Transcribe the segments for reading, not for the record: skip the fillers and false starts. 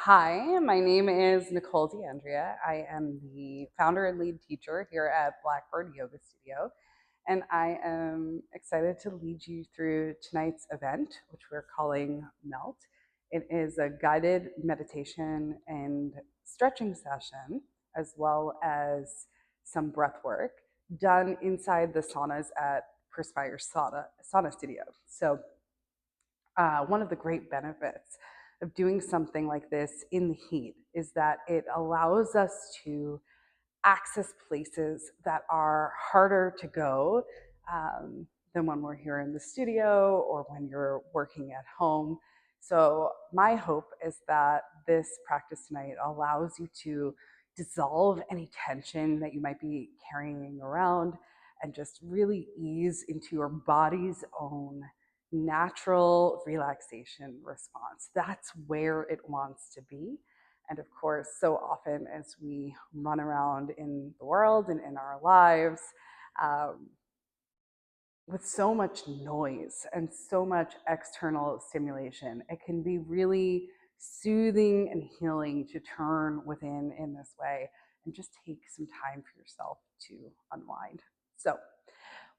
Hi, my name is Nicole D'Andrea. I am the founder and lead teacher here at Blackbird Yoga Studio, and I am excited to lead you through tonight's event, which we're calling Melt. It is a guided meditation and stretching session, as well as some breath work done inside the saunas at Perspire Sauna Studio. One of the great benefits of doing something like this in the heat is that it allows us to access places that are harder to go than when we're here in the studio or when you're working at home. So, my hope is that this practice tonight allows you to dissolve any tension that you might be carrying around and just really ease into your body's own natural relaxation response. That's where it wants to be. And of course, so often as we run around in the world and in our lives um, with so much noise and so much external stimulation, it can be really soothing and healing to turn within in this way and just take some time for yourself to unwind. So,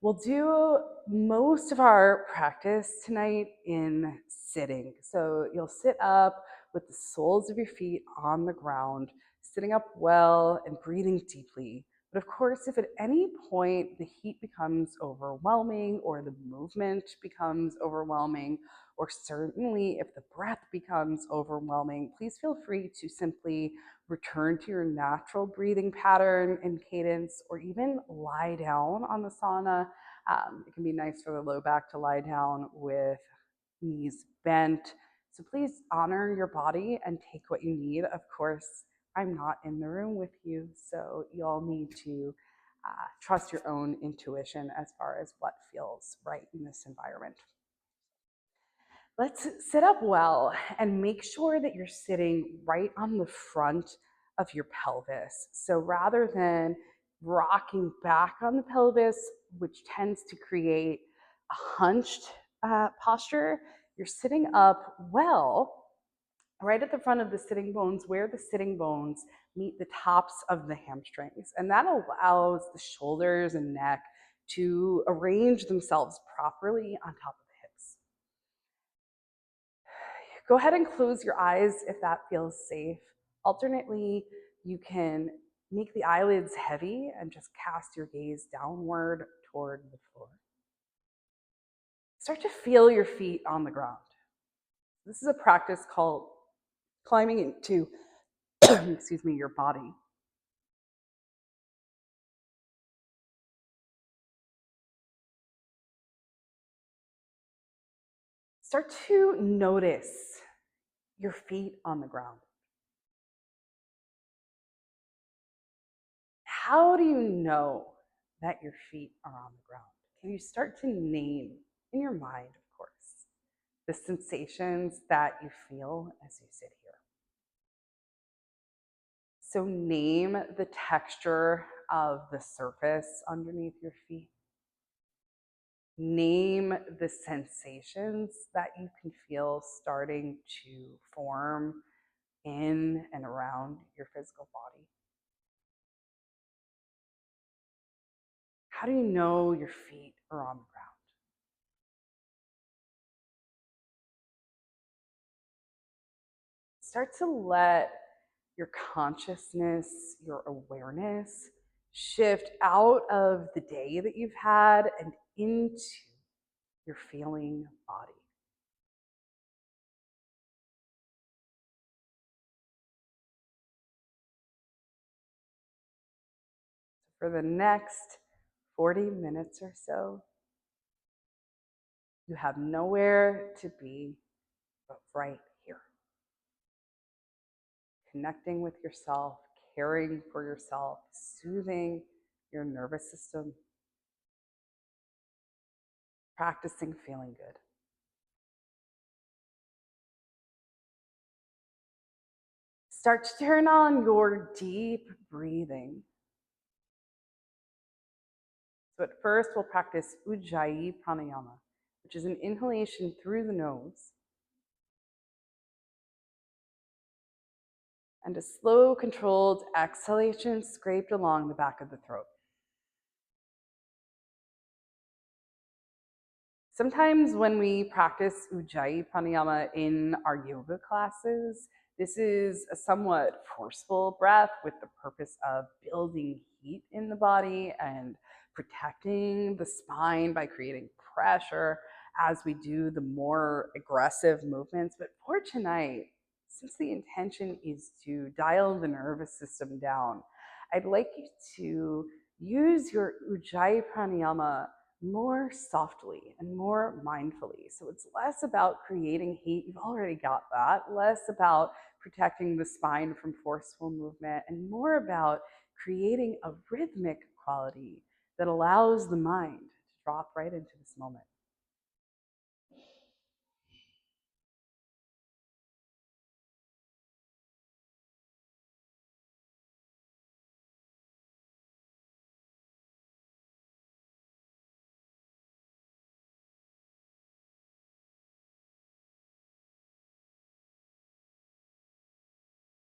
we'll do most of our practice tonight in sitting. So you'll sit up with the soles of your feet on the ground, sitting up well and breathing deeply. But of course, if at any point the heat becomes overwhelming or the movement becomes overwhelming, or certainly if the breath becomes overwhelming, please feel free to simply return to your natural breathing pattern and cadence, or even lie down on the sauna. It can be nice for the low back to lie down with knees bent. So please honor your body and take what you need. Of course, I'm not in the room with you, so you all need to trust your own intuition as far as what feels right in this environment. Let's sit up well and make sure that you're sitting right on the front of your pelvis. So rather than rocking back on the pelvis, which tends to create a hunched posture, you're sitting up well, right at the front of the sitting bones, where the sitting bones meet the tops of the hamstrings. And that allows the shoulders and neck to arrange themselves properly on top of the hips. Go ahead and close your eyes if that feels safe. Alternately, you can make the eyelids heavy and just cast your gaze downward toward the floor. Start to feel your feet on the ground. This is a practice called climbing into excuse me, your body. Start to notice your feet on the ground. How do you know that your feet are on the ground? Can you start to name in your mind, of course, the sensations that you feel as you sit here? So name the texture of the surface underneath your feet. Name the sensations that you can feel starting to form in and around your physical body. How do you know your feet are on the ground? Start to let your consciousness, your awareness shift out of the day that you've had and into your feeling body. For the next 40 minutes or so, you have nowhere to be but right here. Connecting with yourself, caring for yourself, soothing your nervous system, practicing feeling good. Start to turn on your deep breathing. So at first, we'll practice Ujjayi pranayama, which is an inhalation through the nose, And a slow, controlled exhalation scraped along the back of the throat. Sometimes when we practice Ujjayi pranayama in our yoga classes, this is a somewhat forceful breath with the purpose of building heat in the body and protecting the spine by creating pressure as we do the more aggressive movements. But for tonight, since the intention is to dial the nervous system down, I'd like you to use your Ujjayi pranayama more softly and more mindfully. So it's less about creating heat, you've already got that, less about protecting the spine from forceful movement, and more about creating a rhythmic quality that allows the mind to drop right into this moment.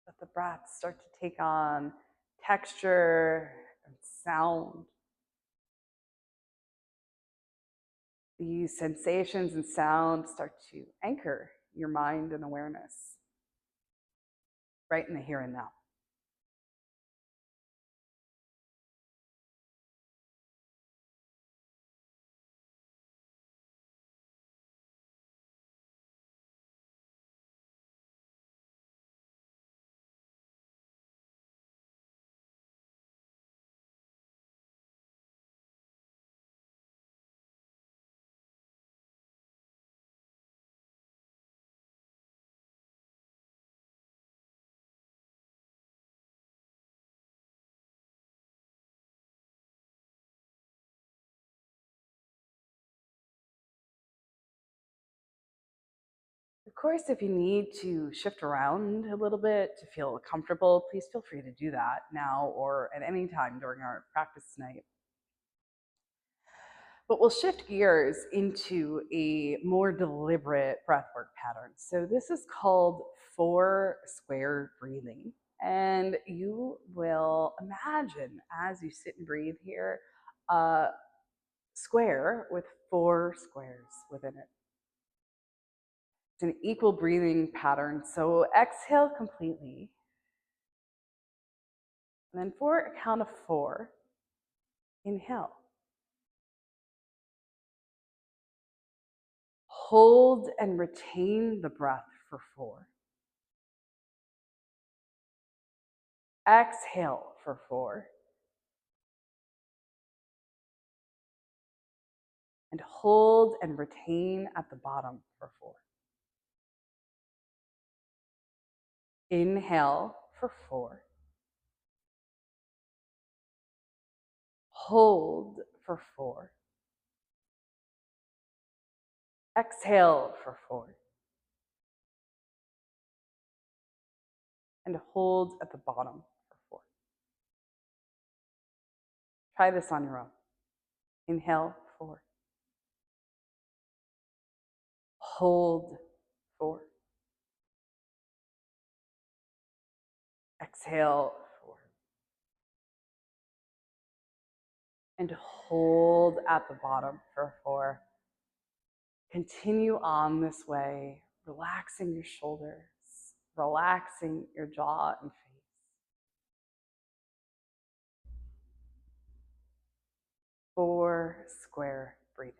Let the breath start to take on texture and sound. These sensations and sounds start to anchor your mind and awareness right in the here and now. Of course, if you need to shift around a little bit to feel comfortable, please feel free to do that now or at any time during our practice tonight. But we'll shift gears into a more deliberate breathwork pattern. So this is called 4 square breathing. And you will imagine as you sit and breathe here, a square with 4 squares within it. It's an equal breathing pattern. So exhale completely. And then for a count of 4, inhale. Hold and retain the breath for 4. Exhale for 4. And hold and retain at the bottom for 4. Inhale for 4. Hold for 4. Exhale for 4. And hold at the bottom for 4. Try this on your own. Inhale, 4. Hold, 4. Exhale, 4. And hold at the bottom for 4. Continue on this way, relaxing your shoulders, relaxing your jaw and face. 4 square breathing.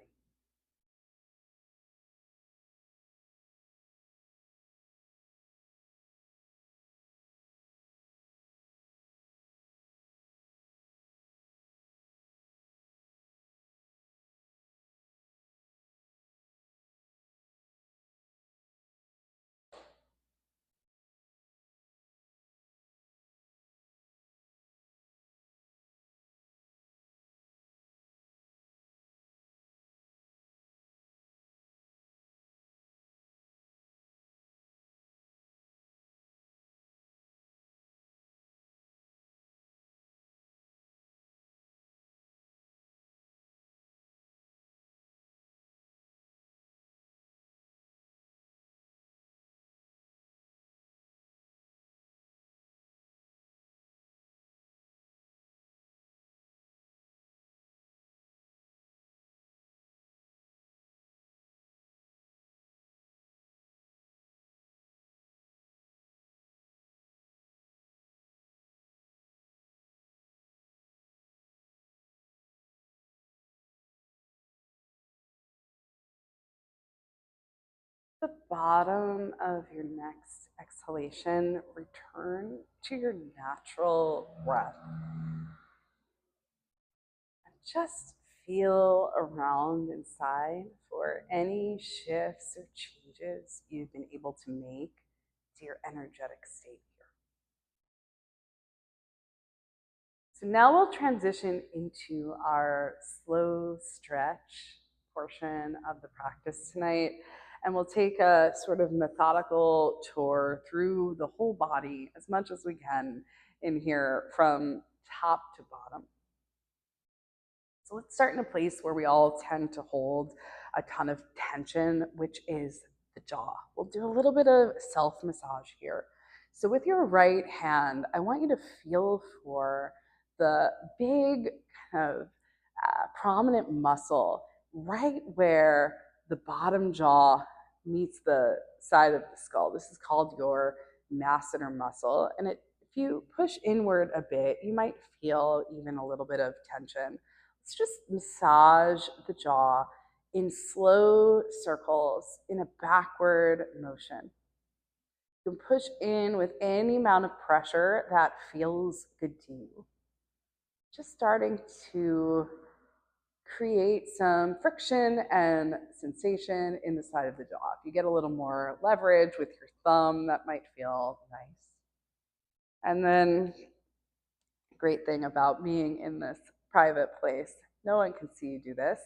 The bottom of your next exhalation, return to your natural breath. And just feel around inside for any shifts or changes you've been able to make to your energetic state here. So now we'll transition into our slow stretch portion of the practice tonight. And we'll take a sort of methodical tour through the whole body as much as we can in here from top to bottom. So let's start in a place where we all tend to hold a ton of tension, which is the jaw. We'll do a little bit of self-massage here. So with your right hand, I want you to feel for the big kind of prominent muscle right where the bottom jaw meets the side of the skull. This is called your masseter muscle. And if you push inward a bit, you might feel even a little bit of tension. Let's just massage the jaw in slow circles in a backward motion. You can push in with any amount of pressure that feels good to you. Just starting to create some friction and sensation in the side of the jaw. If you get a little more leverage with your thumb, that might feel nice. And then, great thing about being in this private place, no one can see you do this,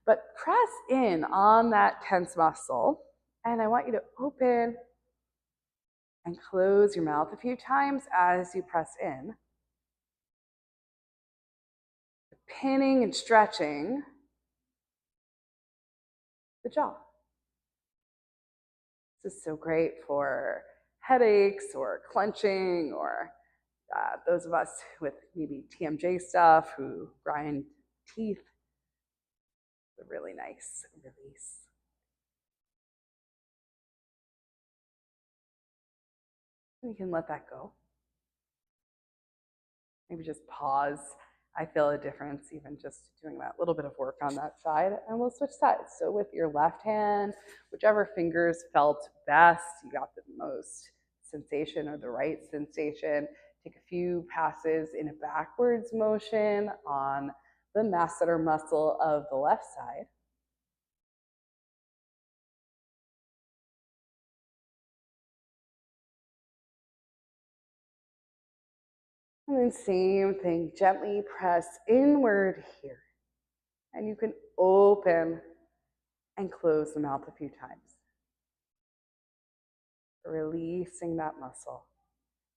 but press in on that tense muscle. And I want you to open and close your mouth a few times as you press in. Pinning and stretching the jaw. This is so great for headaches or clenching or those of us with maybe TMJ stuff who grind teeth. It's a really nice release. And you can let that go. Maybe just pause. I feel a difference even just doing that little bit of work on that side, and we'll switch sides. So with your left hand, whichever fingers felt best, you got the most sensation or the right sensation, take a few passes in a backwards motion on the masseter muscle of the left side. And then same thing, gently press inward here. And you can open and close the mouth a few times. Releasing that muscle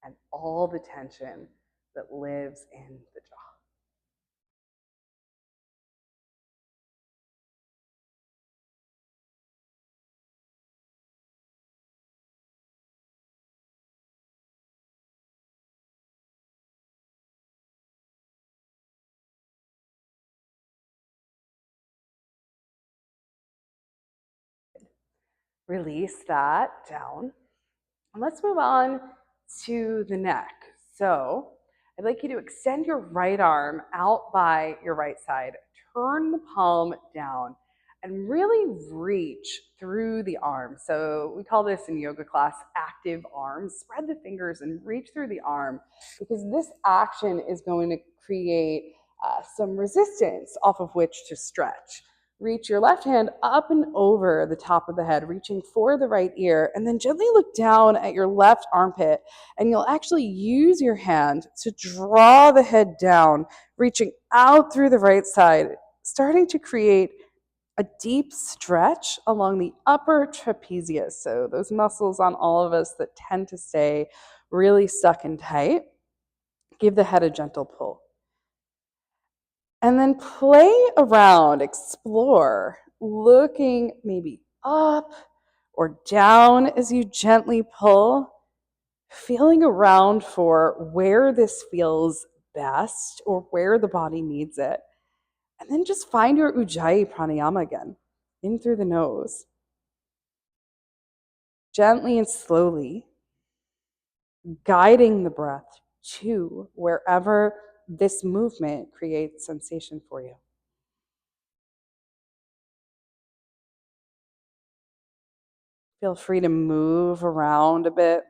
and all the tension that lives in the jaw. Release that down. And let's move on to the neck. So I'd like you to extend your right arm out by your right side. Turn the palm down and really reach through the arm. So we call this in yoga class active arms. Spread the fingers and reach through the arm because this action is going to create some resistance off of which to stretch. Reach your left hand up and over the top of the head, reaching for the right ear, and then gently look down at your left armpit, and you'll actually use your hand to draw the head down, reaching out through the right side, starting to create a deep stretch along the upper trapezius. So those muscles on all of us that tend to stay really stuck and tight. Give the head a gentle pull. And then play around, explore, looking maybe up or down as you gently pull, feeling around for where this feels best or where the body needs it. And then just find your Ujjayi pranayama again, in through the nose. Gently and slowly, guiding the breath to wherever this movement creates sensation for you. Feel free to move around a bit,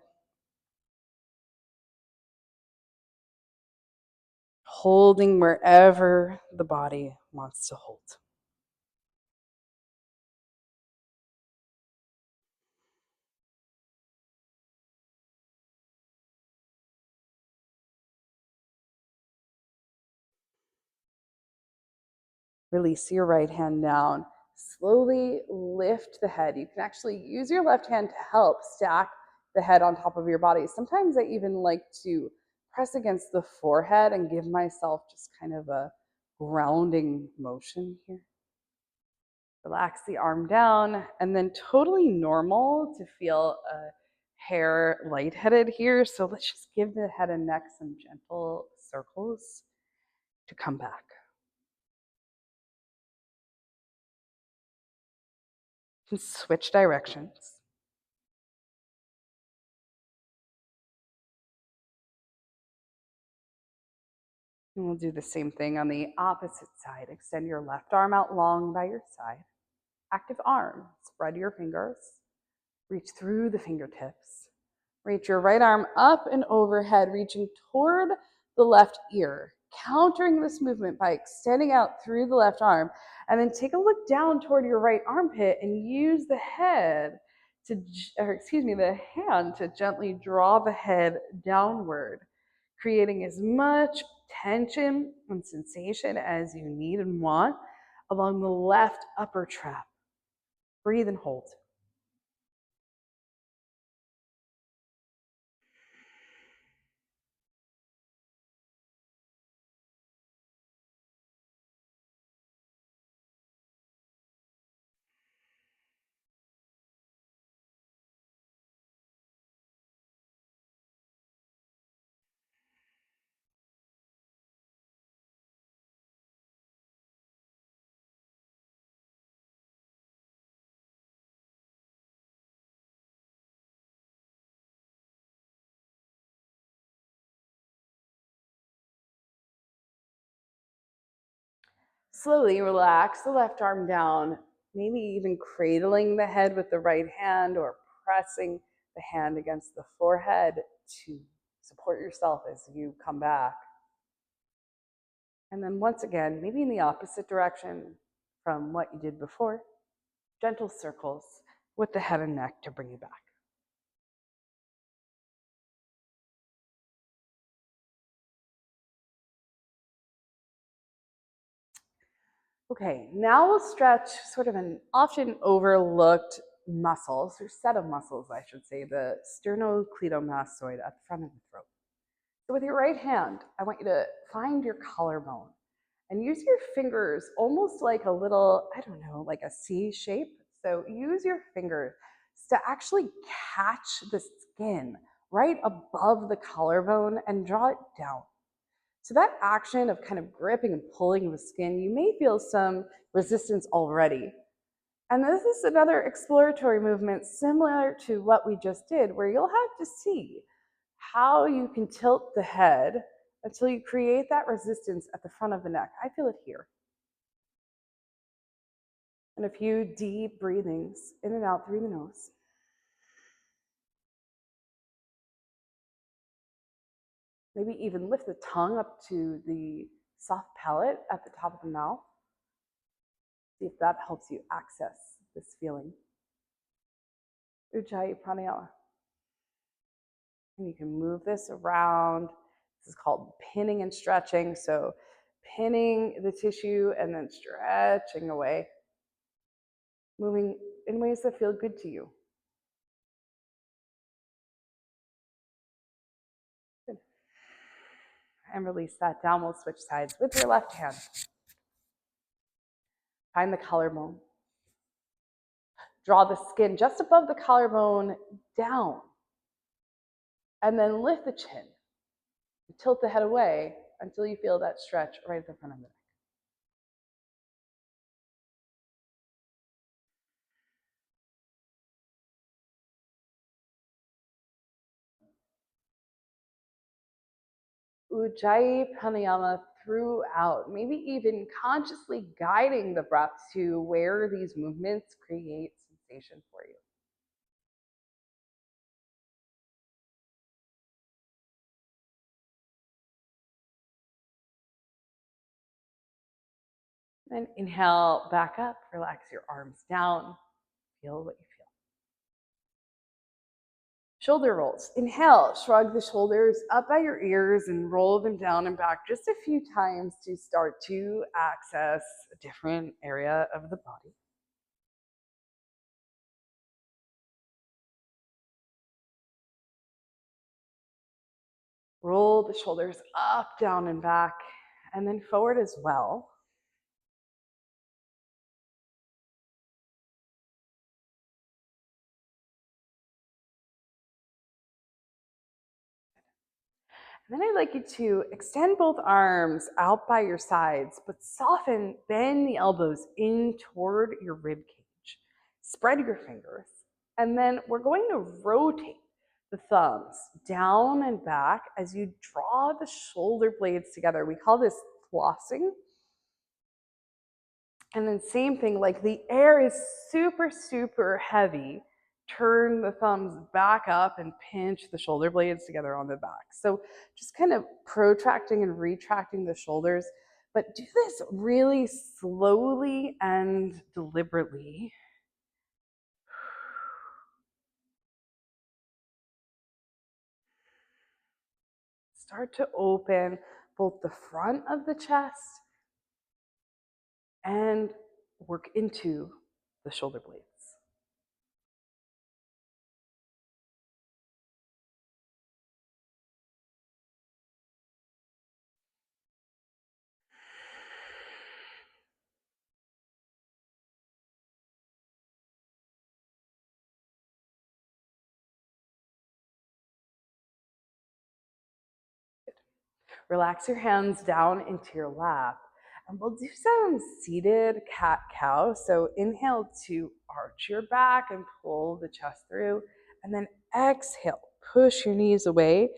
holding wherever the body wants to hold. Release your right hand down. Slowly lift the head. You can actually use your left hand to help stack the head on top of your body. Sometimes I even like to press against the forehead and give myself just kind of a grounding motion here. Relax the arm down, and then totally normal to feel a hair lightheaded here. So let's just give the head and neck some gentle circles to come back. You can switch directions. And we'll do the same thing on the opposite side. Extend your left arm out long by your side. Active arm. Spread your fingers. Reach through the fingertips. Reach your right arm up and overhead, reaching toward the left ear. Countering this movement by extending out through the left arm. And then take a look down toward your right armpit and use the hand to gently draw the head downward, creating as much tension and sensation as you need and want along the left upper trap. Breathe and hold. Slowly relax the left arm down, maybe even cradling the head with the right hand or pressing the hand against the forehead to support yourself as you come back. And then once again, maybe in the opposite direction from what you did before, gentle circles with the head and neck to bring you back. Okay, now we'll stretch sort of an often overlooked muscle, or set of muscles, I should say, the sternocleidomastoid at the front of the throat. So with your right hand, I want you to find your collarbone and use your fingers almost like a little, I don't know, like a C shape. So use your fingers to actually catch the skin right above the collarbone and draw it down. So that action of kind of gripping and pulling the skin, you may feel some resistance already. And this is another exploratory movement similar to what we just did, where you'll have to see how you can tilt the head until you create that resistance at the front of the neck. I feel it here. And a few deep breathings in and out through the nose. Maybe even lift the tongue up to the soft palate at the top of the mouth. See if that helps you access this feeling. Ujjayi pranayama. And you can move this around. This is called pinning and stretching. So pinning the tissue and then stretching away. Moving in ways that feel good to you. Good. And release that down. We'll switch sides with your left hand. Find the collarbone. Draw the skin just above the collarbone down. And then lift the chin. Tilt the head away until you feel that stretch right at the front of the neck. Ujjayi pranayama throughout, maybe even consciously guiding the breath to where these movements create sensation for you. Then inhale, back up, relax your arms down. Feel what you feel. Shoulder rolls. Inhale, shrug the shoulders up by your ears and roll them down and back just a few times to start to access a different area of the body. Roll the shoulders up, down, and back, and then forward as well. And then I'd like you to extend both arms out by your sides, but soften, bend the elbows in toward your rib cage. Spread your fingers. And then we're going to rotate the thumbs down and back as you draw the shoulder blades together. We call this flossing. And then same thing, like the air is super, super heavy. Turn the thumbs back up and pinch the shoulder blades together on the back. So just kind of protracting and retracting the shoulders, but do this really slowly and deliberately. Start to open both the front of the chest and work into the shoulder blades. Relax your hands down into your lap. And we'll do some seated cat-cow. So inhale to arch your back and pull the chest through. And then exhale, push your knees away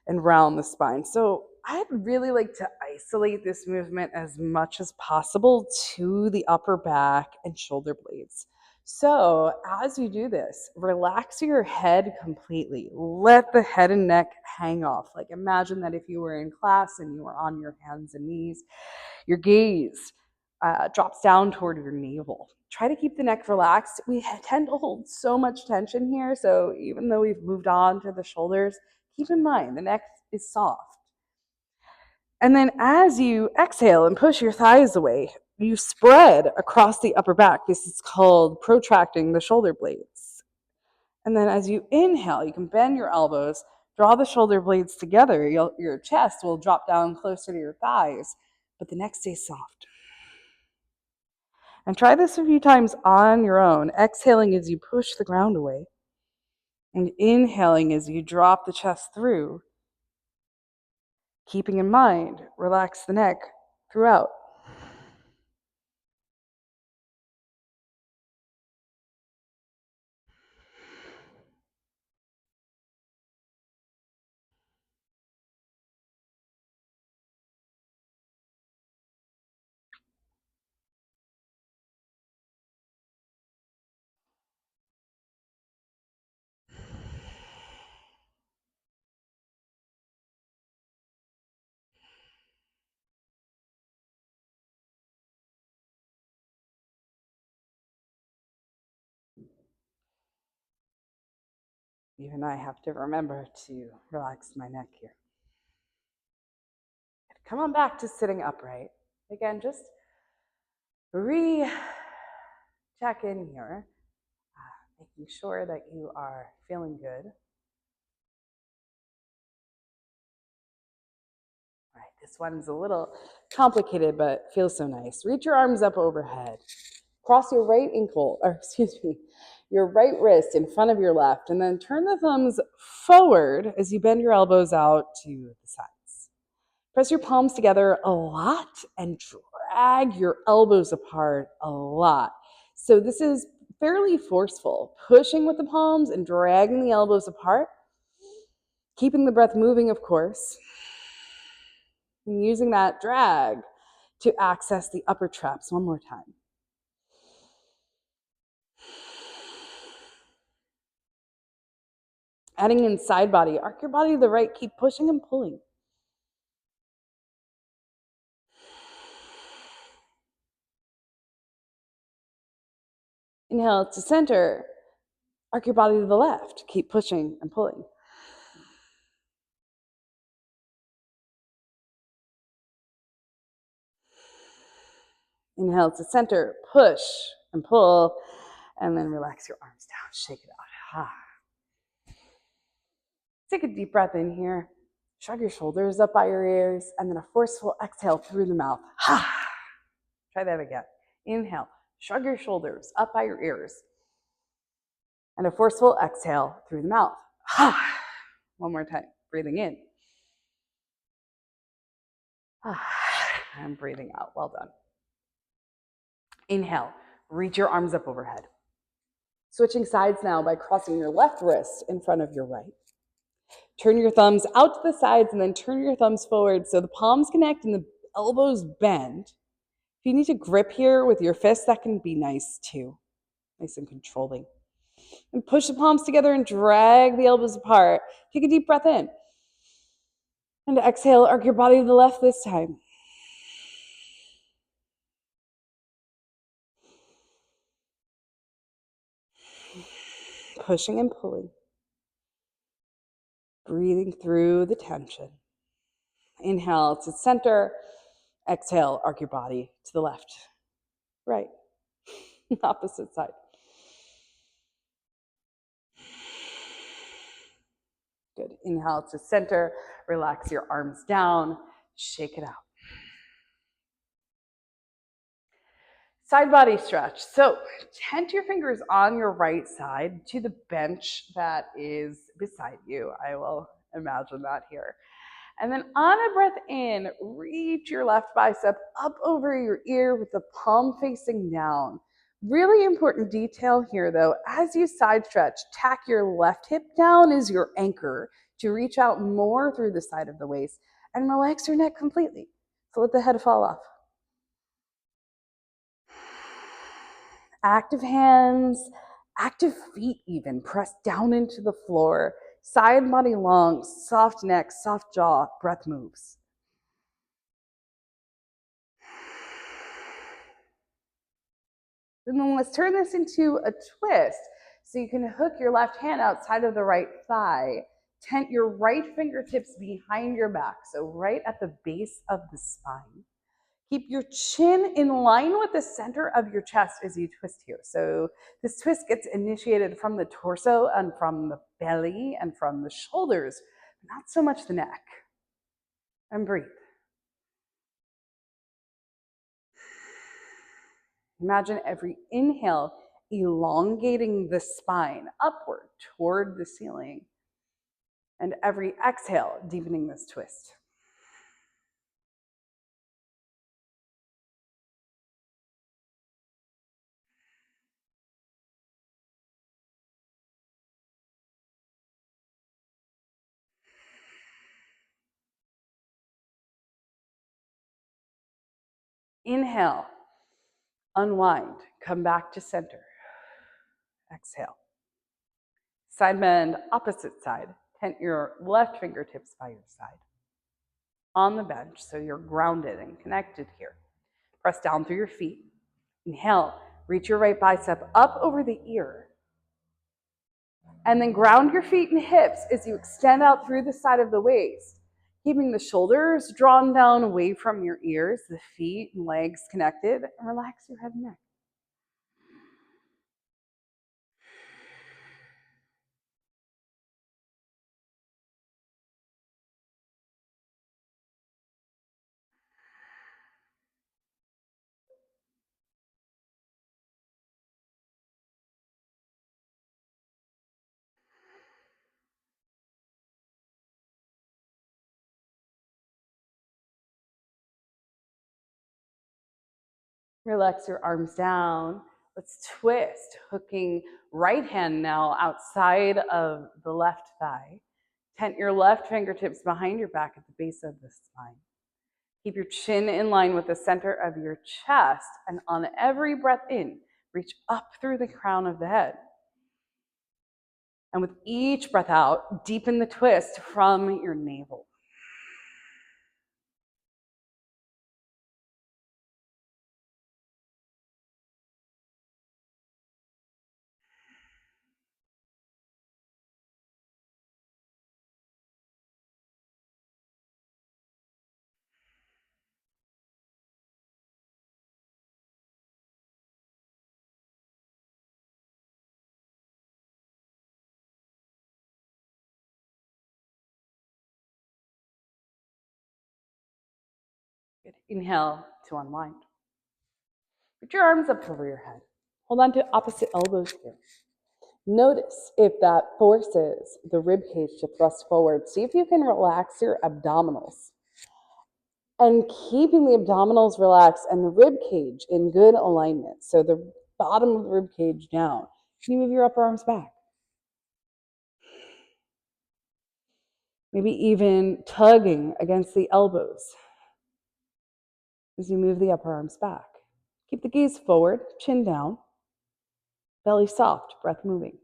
and round the spine. So I'd really like to isolate this movement as much as possible to the upper back and shoulder blades. So as you do this, relax your head completely. Let the head and neck hang off. Like imagine that if you were in class and you were on your hands and knees, your gaze drops down toward your navel. Try to keep the neck relaxed. We tend to hold so much tension here. So even though we've moved on to the shoulders, keep in mind the neck is soft. And then as you exhale and push your thighs away, you spread across the upper back. This is called protracting the shoulder blades. And then as you inhale, you can bend your elbows, draw the shoulder blades together. Your chest will drop down closer to your thighs, but the neck stays soft. And try this a few times on your own, exhaling as you push the ground away, and inhaling as you drop the chest through. Keeping in mind, relax the neck throughout. Even I have to remember to relax my neck here. Come on back to sitting upright. Again, just check in here, making sure that you are feeling good. All right, this one's a little complicated, but feels so nice. Reach your arms up overhead. Cross your right ankle, or excuse me, your right wrist in front of your left, and then turn the thumbs forward as you bend your elbows out to the sides. Press your palms together a lot and drag your elbows apart a lot. So this is fairly forceful, pushing with the palms and dragging the elbows apart, keeping the breath moving, of course, and using that drag to access the upper traps one more time. Adding in side body, arc your body to the right, keep pushing and pulling. Inhale to center. Arc your body to the left. Keep pushing and pulling. Inhale to center. Push and pull. And then relax your arms down. Shake it out. Take a deep breath in here. Shrug your shoulders up by your ears. And then a forceful exhale through the mouth. Try that again. Inhale. Shrug your shoulders up by your ears. And a forceful exhale through the mouth. One more time. Breathing in. And breathing out. Well done. Inhale. Reach your arms up overhead. Switching sides now by crossing your left wrist in front of your right. Turn your thumbs out to the sides and then turn your thumbs forward so the palms connect and the elbows bend. If you need to grip here with your fists, that can be nice too. Nice and controlling. And push the palms together and drag the elbows apart. Take a deep breath in. And exhale, arc your body to the left this time. Pushing and pulling. Breathing through the tension. Inhale to center. Exhale, arc your body to the left. Right. Opposite side. Good. Inhale to center. Relax your arms down. Shake it out. Side body stretch. So tent your fingers on your right side to the bench that is beside you. I will imagine that here. And then on a breath in, reach your left bicep up over your ear with the palm facing down. Really important detail here though, as you side stretch, tack your left hip down as your anchor to reach out more through the side of the waist and relax your neck completely. So let the head fall off. Active hands, active feet even, press down into the floor. Side body long, soft neck, soft jaw, breath moves. And then let's turn this into a twist. So you can hook your left hand outside of the right thigh. Tent your right fingertips behind your back, so right at the base of the spine. Keep your chin in line with the center of your chest as you twist here. So this twist gets initiated from the torso and from the belly and from the shoulders, not so much the neck. And breathe. Imagine every inhale elongating the spine upward toward the ceiling, and every exhale deepening this twist. Inhale, unwind, come back to center. Exhale. Side bend, opposite side. Tent your left fingertips by your side. On the bench, so you're grounded and connected here. Press down through your feet. Inhale, reach your right bicep up over the ear. And then ground your feet and hips as you extend out through the side of the waist, keeping the shoulders drawn down away from your ears, the feet and legs connected, and relax your head and neck. Relax your arms down. Let's twist, hooking right hand now outside of the left thigh. Tent your left fingertips behind your back at the base of the spine. Keep your chin in line with the center of your chest, and on every breath in, reach up through the crown of the head. And with each breath out, deepen the twist from your navel. Good. Inhale to unwind. Put your arms up over your head. Hold on to opposite elbows here. Notice if that forces the rib cage to thrust forward. See if you can relax your abdominals. And keeping the abdominals relaxed and the rib cage in good alignment. So the bottom of the rib cage down. Can you move your upper arms back? Maybe even tugging against the elbows as you move the upper arms back. Keep the gaze forward, chin down, belly soft, breath moving.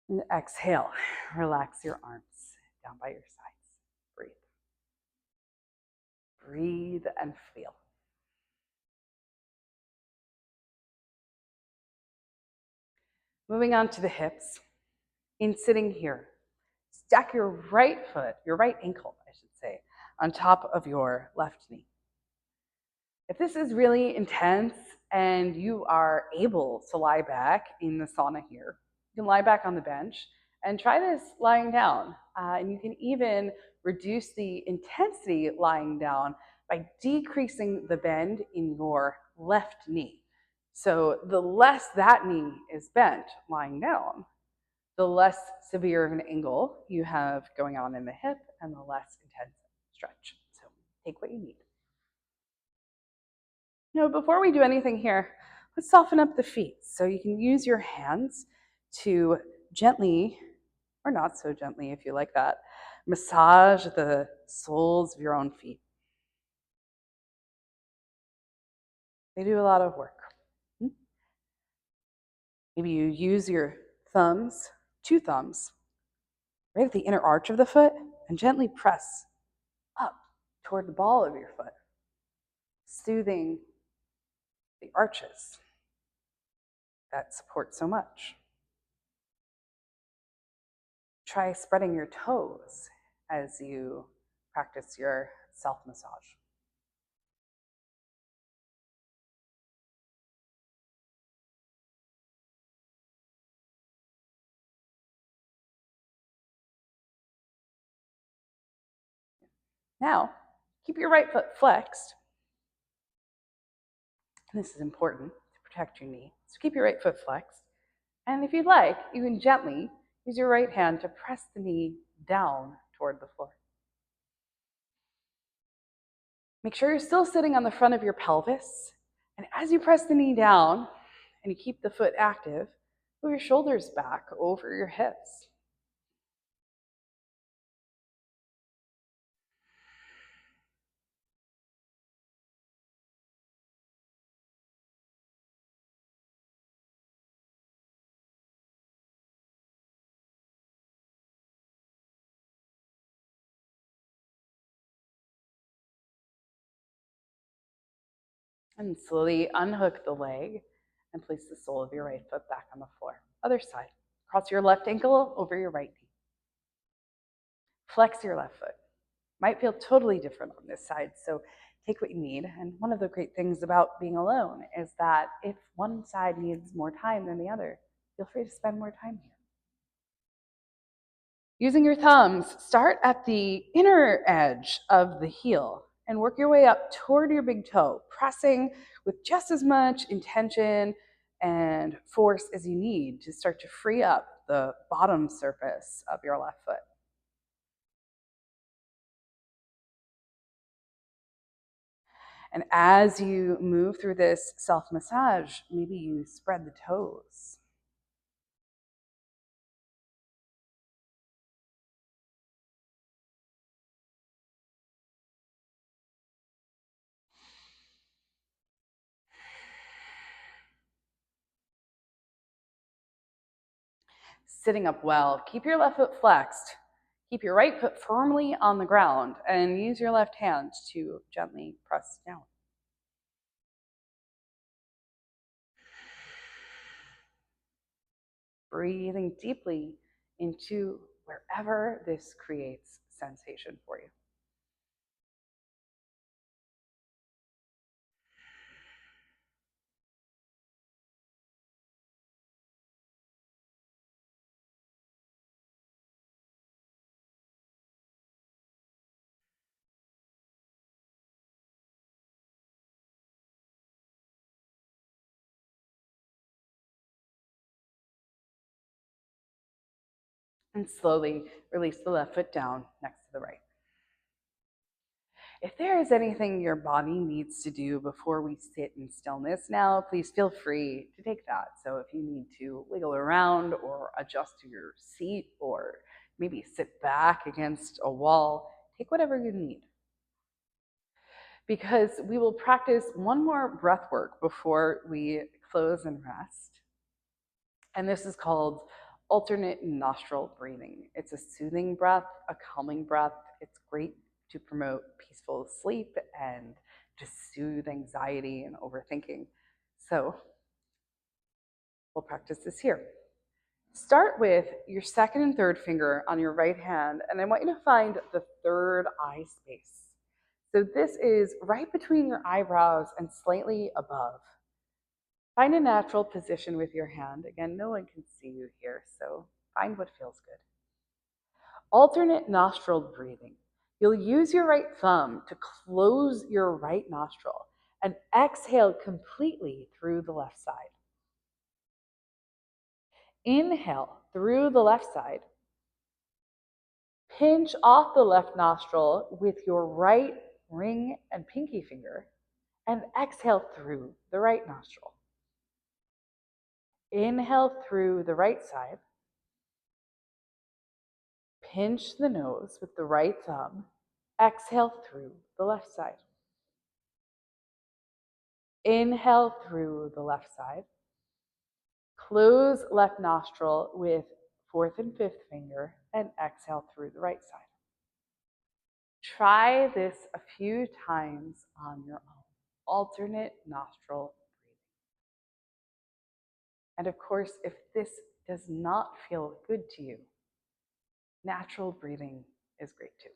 And exhale, relax your arms down by your sides. Breathe. Breathe and feel. Moving on to the hips. In sitting here, stack your right foot, your right ankle, I should say, on top of your left knee. If this is really intense and you are able to lie back in the sauna here, you can lie back on the bench and try this lying down. And you can even reduce the intensity lying down by decreasing the bend in your left knee. So the less that knee is bent lying down, the less severe of an angle you have going on in the hip and the less intense stretch. So take what you need. Now, before we do anything here, let's soften up the feet. So you can use your hands to gently, or not so gently if you like that, massage the soles of your own feet. They do a lot of work. Maybe you use your thumbs, two thumbs, right at the inner arch of the foot and gently press up toward the ball of your foot, soothing the arches that support so much. Try spreading your toes as you practice your self-massage. Now, keep your right foot flexed. And this is important to protect your knee. So keep your right foot flexed. And if you'd like, you can gently use your right hand to press the knee down toward the floor. Make sure you're still sitting on the front of your pelvis. And as you press the knee down and you keep the foot active, move your shoulders back over your hips. And slowly unhook the leg and place the sole of your right foot back on the floor. Other side. Cross your left ankle over your right knee. Flex your left foot. Might feel totally different on this side, so take what you need. And one of the great things about being alone is that if one side needs more time than the other, feel free to spend more time here. Using your thumbs, start at the inner edge of the heel and work your way up toward your big toe, pressing with just as much intention and force as you need to start to free up the bottom surface of your left foot. And as you move through this self-massage, maybe you spread the toes. Sitting up well, keep your left foot flexed. Keep your right foot firmly on the ground and use your left hand to gently press down. Breathing deeply into wherever this creates sensation for you. And slowly release the left foot down next to the right. If there is anything your body needs to do before we sit in stillness now, please feel free to take that. So if you need to wiggle around or adjust to your seat or maybe sit back against a wall, take whatever you need. Because we will practice one more breath work before we close and rest. And this is called alternate nostril breathing. It's a soothing breath, a calming breath. It's great to promote peaceful sleep and to soothe anxiety and overthinking. So we'll practice this here. Start with your second and third finger on your right hand, and I want you to find the third eye space. So this is right between your eyebrows and slightly above. Find a natural position with your hand. Again, no one can see you here, so find what feels good. Alternate nostril breathing. You'll use your right thumb to close your right nostril and exhale completely through the left side. Inhale through the left side. Pinch off the left nostril with your right ring and pinky finger and exhale through the right nostril. Inhale through the right side. Pinch the nose with the right thumb. Exhale through the left side. Inhale through the left side. Close left nostril with fourth and fifth finger and exhale through the right side. Try this a few times on your own. Alternate nostril breathing. And of course, if this does not feel good to you, natural breathing is great too.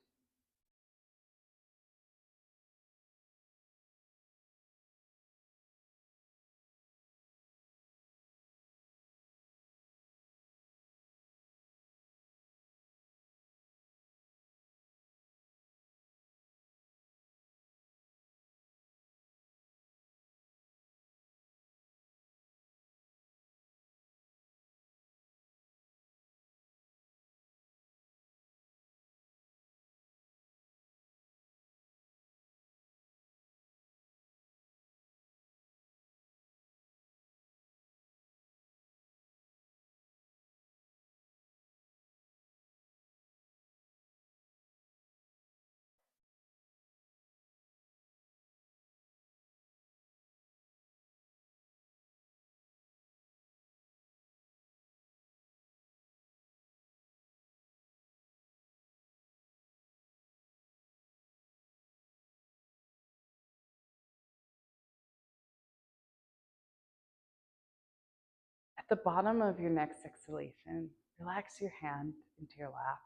At the bottom of your next exhalation, relax your hand into your lap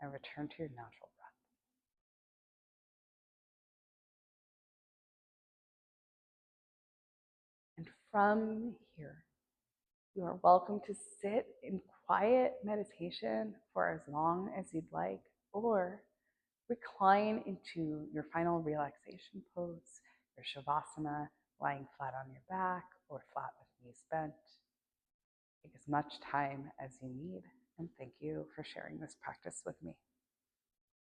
and return to your natural breath. And from here, you are welcome to sit in quiet meditation for as long as you'd like, or recline into your final relaxation pose, your Shavasana, lying flat on your back or flat with knees bent. Take as much time as you need, and thank you for sharing this practice with me.